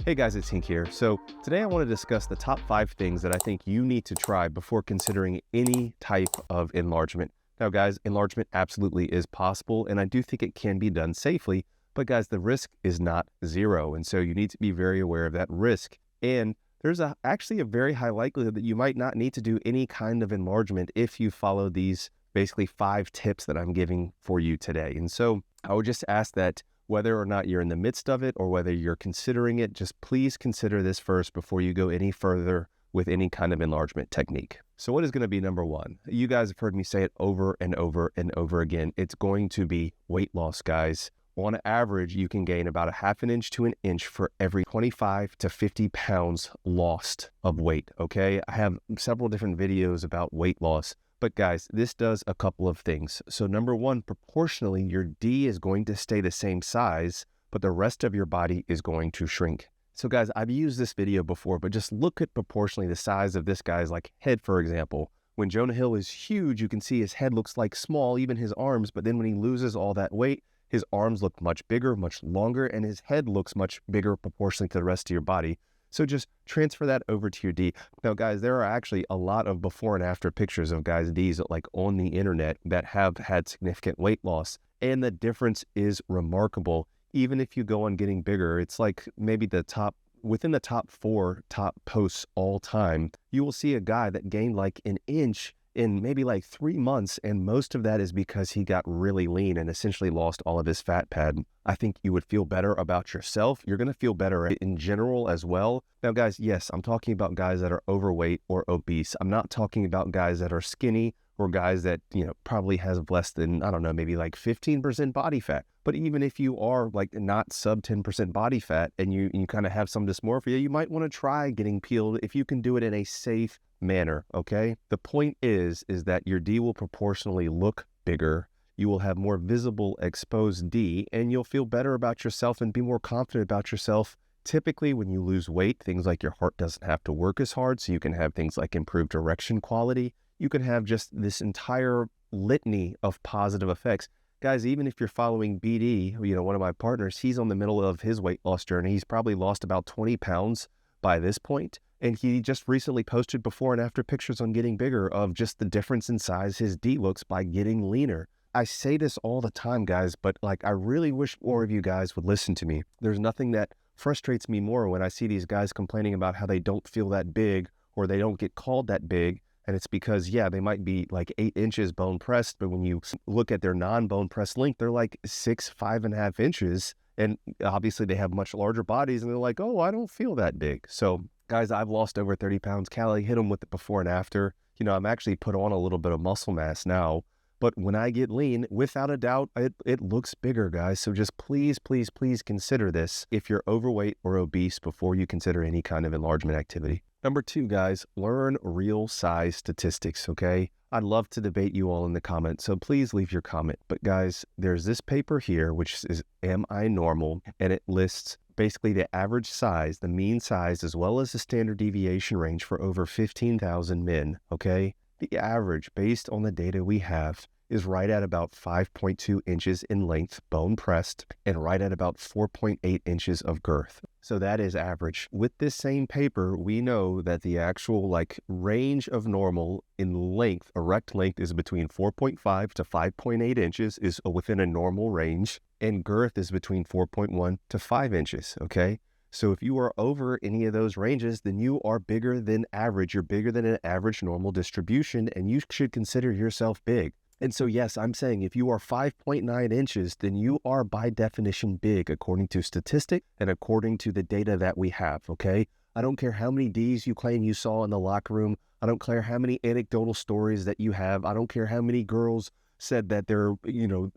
Hey guys, it's Hink here. So today I want to discuss the top 5 things that I think you need to try before considering any type of enlargement. Now guys, enlargement absolutely is possible, and I do think it can be done safely, but guys, the risk is not zero, and so you need to be very aware of that risk. And there's actually a very high likelihood that you might not need to do any kind of enlargement if you follow these basically 5 tips that I'm giving for you today. And so I would just ask that whether or not you're in the midst of it or whether you're considering it, just please consider this first before you go any further with any kind of enlargement technique. So what is going to be number 1? You guys have heard me say it over and over and over again. It's going to be weight loss, guys. On average, you can gain about a half an inch to an inch for every 25 to 50 pounds lost of weight, okay? I have several different videos about weight loss. But guys, this does a couple of things. So number 1, proportionally, your D is going to stay the same size, but the rest of your body is going to shrink. So guys, I've used this video before, but just look at proportionally the size of this guy's like head, for example. When Jonah Hill is huge, you can see his head looks like small, even his arms, but then when he loses all that weight, his arms look much bigger, much longer, and his head looks much bigger proportionally to the rest of your body. So just transfer that over to your D. Now, guys, there are actually a lot of before and after pictures of guys' Ds like on the internet that have had significant weight loss. And the difference is remarkable. Even if you go on getting bigger, it's like maybe within the top 4 top posts all time, you will see a guy that gained like an inch in maybe like 3 months, and most of that is because he got really lean and essentially lost all of his fat pad. I think you would feel better about yourself. You're going to feel better in general as well. Now guys, yes, I'm talking about guys that are overweight or obese. I'm not talking about guys that are skinny or guys that, probably has less than, I don't know, maybe like 15% body fat. But even if you are like not sub 10% body fat and you kind of have some dysmorphia, you might want to try getting peeled if you can do it in a safe manner, okay? The point is that your D will proportionally look bigger. You will have more visible exposed D, and you'll feel better about yourself and be more confident about yourself. Typically, when you lose weight, things like your heart doesn't have to work as hard, so you can have things like improved erection quality. You can have just this entire litany of positive effects. Guys, even if you're following BD, one of my partners, he's on the middle of his weight loss journey. He's probably lost about 20 pounds by this point. And he just recently posted before and after pictures on getting bigger of just the difference in size his D looks by getting leaner. I say this all the time, guys, but I really wish more of you guys would listen to me. There's nothing that frustrates me more when I see these guys complaining about how they don't feel that big or they don't get called that big. And it's because, yeah, they might be like 8 inches bone pressed, but when you look at their non-bone pressed length, they're like 5.5 inches. And obviously they have much larger bodies and they're like, oh, I don't feel that big. So guys, I've lost over 30 pounds. Callie hit them with it before and after. I'm actually put on a little bit of muscle mass now. But when I get lean, without a doubt, it looks bigger, guys. So just please, please, please consider this if you're overweight or obese before you consider any kind of enlargement activity. Number 2, guys, learn real size statistics, okay? I'd love to debate you all in the comments, so please leave your comment. But guys, there's this paper here, which is Am I Normal? And it lists basically the average size, the mean size, as well as the standard deviation range for over 15,000 men, okay? The average, based on the data we have, is right at about 5.2 inches in length, bone pressed, and right at about 4.8 inches of girth. So that is average. With this same paper, we know that the actual range of normal in length, erect length, is between 4.5 to 5.8 inches, is within a normal range, and girth is between 4.1 to 5 inches, okay? So if you are over any of those ranges, then you are bigger than average. You're bigger than an average normal distribution, and you should consider yourself big. And so, yes, I'm saying if you are 5.9 inches, then you are by definition big, according to statistics and according to the data that we have, okay? I don't care how many Ds you claim you saw in the locker room. I don't care how many anecdotal stories that you have. I don't care how many girls said that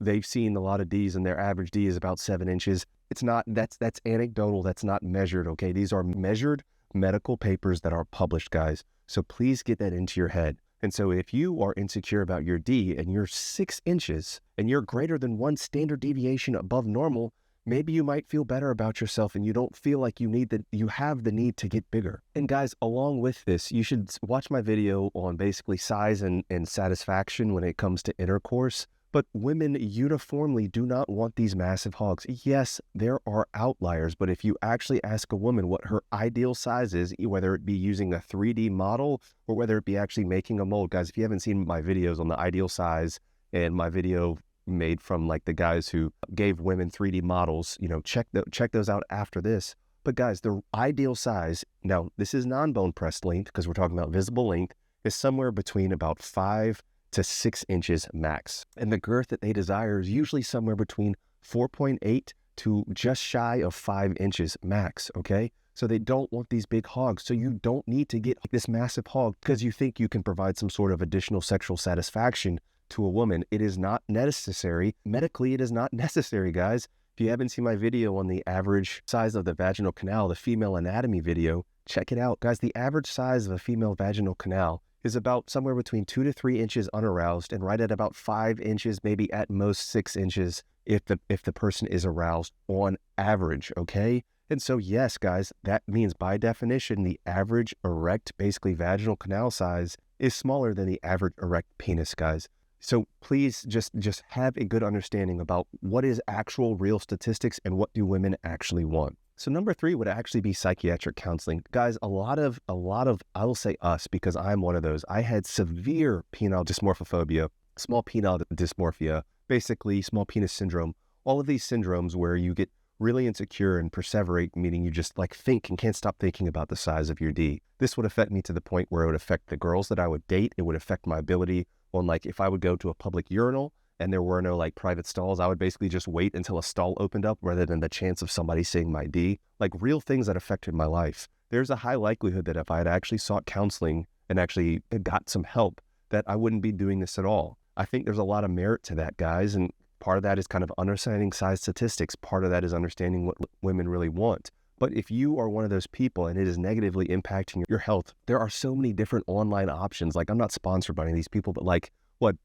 they've seen a lot of Ds and their average D is about 7 inches. It's not, that's anecdotal, that's not measured, okay? These are measured medical papers that are published, guys. So please get that into your head. And so if you are insecure about your D and you're 6 inches and you're greater than 1 standard deviation above normal, maybe you might feel better about yourself and you don't feel like you have the need to get bigger. And guys, along with this, you should watch my video on basically size and satisfaction when it comes to intercourse. But women uniformly do not want these massive hogs. Yes, there are outliers, but if you actually ask a woman what her ideal size is, whether it be using a 3D model or whether it be actually making a mold, guys, if you haven't seen my videos on the ideal size and my video made from like the guys who gave women 3D models, check those out after this. But guys, the ideal size, now this is non-bone pressed length because we're talking about visible length, is somewhere between about 5 to 6 inches max. And the girth that they desire is usually somewhere between 4.8 to just shy of 5 inches max, okay? So they don't want these big hogs. So you don't need to get this massive hog because you think you can provide some sort of additional sexual satisfaction to a woman. It is not necessary. Medically, it is not necessary, guys. If you haven't seen my video on the average size of the vaginal canal, the female anatomy video, check it out. Guys, the average size of a female vaginal canal is about somewhere between 2 to 3 inches unaroused and right at about 5 inches, maybe at most 6 inches if the person is aroused on average, okay? And so yes, guys, that means by definition, the average erect, basically vaginal canal size is smaller than the average erect penis, guys. So please just have a good understanding about what is actual real statistics and what do women actually want. So number 3 would actually be psychiatric counseling. Guys, a lot of, I will say us because I'm one of those. I had severe penile dysmorphophobia, small penile dysmorphia, basically small penis syndrome, all of these syndromes where you get really insecure and perseverate, meaning you just like think and can't stop thinking about the size of your D. This would affect me to the point where it would affect the girls that I would date. It would affect my ability on like if I would go to a public urinal and there were no like private stalls, I would basically just wait until a stall opened up rather than the chance of somebody seeing my D. Like real things that affected my life. There's a high likelihood that if I had actually sought counseling and actually got some help, that I wouldn't be doing this at all. I think there's a lot of merit to that, guys. And part of that is kind of understanding size statistics. Part of that is understanding what women really want. But if you are one of those people and it is negatively impacting your health, there are so many different online options. Like I'm not sponsored by any of these people, but like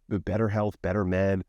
Better Health, Better Med,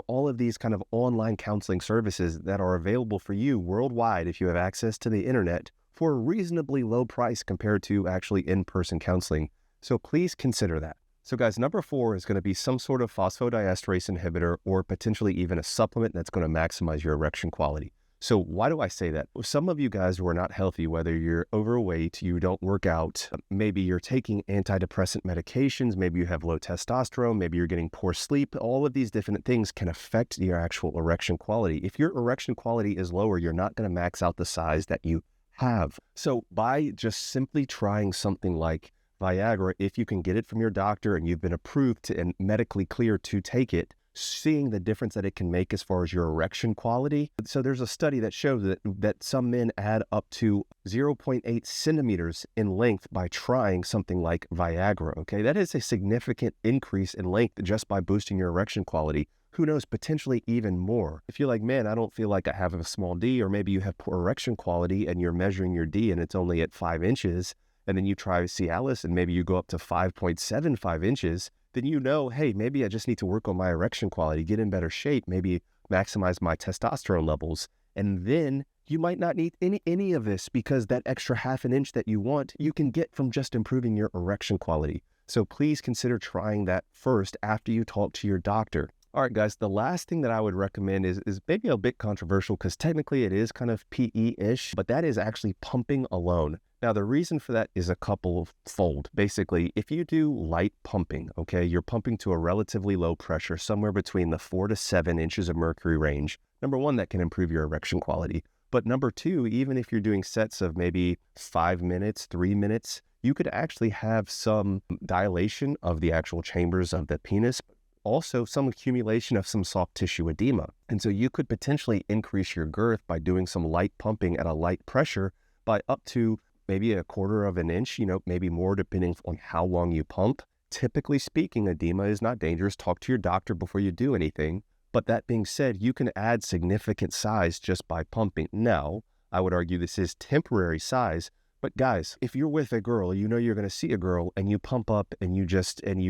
all of these kind of online counseling services that are available for you worldwide if you have access to the internet for a reasonably low price compared to actually in-person counseling. So please consider that. So guys, number 4 is going to be some sort of phosphodiesterase inhibitor or potentially even a supplement that's going to maximize your erection quality. So why do I say that? Well, some of you guys who are not healthy, whether you're overweight, you don't work out, maybe you're taking antidepressant medications, maybe you have low testosterone, maybe you're getting poor sleep, all of these different things can affect your actual erection quality. If your erection quality is lower, you're not going to max out the size that you have. So by just simply trying something like Viagra, if you can get it from your doctor and you've been approved and medically cleared to take it, seeing the difference that it can make as far as your erection quality. So there's a study that shows that some men add up to 0.8 centimeters in length by trying something like Viagra, okay? That is a significant increase in length just by boosting your erection quality. Who knows, potentially even more. If you're like, man, I don't feel like I have a small D, or maybe you have poor erection quality and you're measuring your D and it's only at 5 inches, and then you try Cialis and maybe you go up to 5.75 inches, then hey, maybe I just need to work on my erection quality, get in better shape, maybe maximize my testosterone levels. And then you might not need any of this because that extra half an inch that you want, you can get from just improving your erection quality. So please consider trying that first after you talk to your doctor. All right, guys, the last thing that I would recommend is maybe a bit controversial because technically it is kind of PE-ish, but that is actually pumping alone. Now, the reason for that is a couple of fold. Basically, if you do light pumping, okay, you're pumping to a relatively low pressure, somewhere between the 4 to 7 inches of mercury range. Number 1, that can improve your erection quality. But number 2, even if you're doing sets of maybe 5 minutes, 3 minutes, you could actually have some dilation of the actual chambers of the penis, also some accumulation of some soft tissue edema. And so you could potentially increase your girth by doing some light pumping at a light pressure by up to maybe a 1/4 of an inch, maybe more depending on how long you pump. Typically speaking, edema is not dangerous. Talk to your doctor before you do anything. But that being said, you can add significant size just by pumping. Now, I would argue this is temporary size. But guys, if you're with a girl, you're going to see a girl and you pump up and you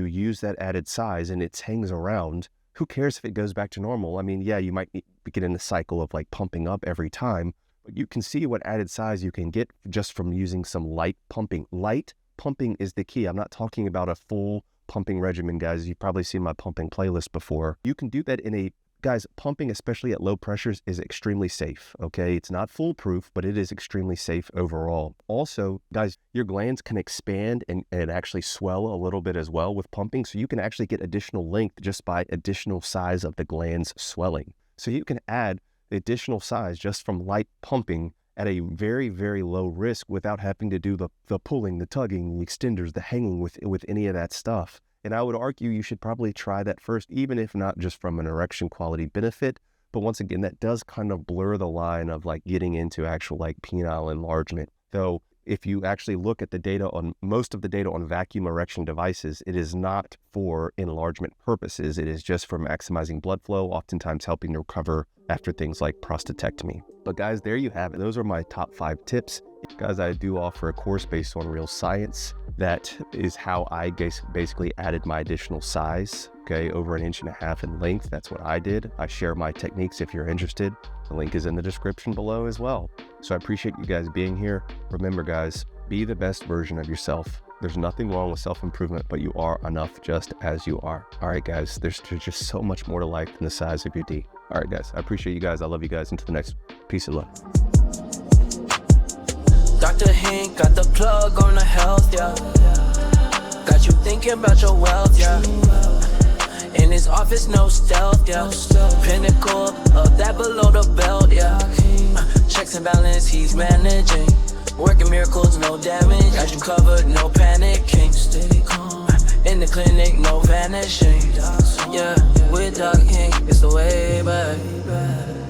use that added size and it hangs around, who cares if it goes back to normal? I mean, yeah, you might get in the cycle of like pumping up every time, but you can see what added size you can get just from using some light pumping. Light pumping is the key. I'm not talking about a full pumping regimen, guys. You've probably seen my pumping playlist before. You can do that guys, pumping, especially at low pressures, is extremely safe, okay? It's not foolproof, but it is extremely safe overall. Also, guys, your glands can expand and actually swell a little bit as well with pumping, so you can actually get additional length just by additional size of the glands swelling. So you can add the additional size just from light pumping at a very, very low risk without having to do the pulling, the tugging, the extenders, the hanging with any of that stuff. And I would argue you should probably try that first, even if not just from an erection quality benefit. But once again, that does kind of blur the line of like getting into actual like penile enlargement. Though if you actually look at the data on most of the data on vacuum erection devices, it is not for enlargement purposes. It is just for maximizing blood flow, oftentimes helping to recover after things like prostatectomy. But guys, there you have it. Those are my top 5 tips. Guys, I do offer a course based on real science. That is how I basically added my additional size, okay, over 1.5 inches in length. That's what I did. I share my techniques if you're interested. The link is in the description below as well. So I appreciate you guys being here. Remember, guys, be the best version of yourself. There's nothing wrong with self-improvement, but you are enough just as you are. All right, guys, there's just so much more to life than the size of your D. All right, guys, I appreciate you guys. I love you guys. Until the next, peace of love. Dr. Hink got the plug on the health, yeah. Got you thinking about your wealth, yeah. In his office, no stealth, yeah. Pinnacle of that below the belt, yeah. Checks and balance, he's managing. Working miracles, no damage. Got you covered, no panicking. Steady calm. In the clinic, no vanishing. Yeah, with Doc Hink, it's the way back.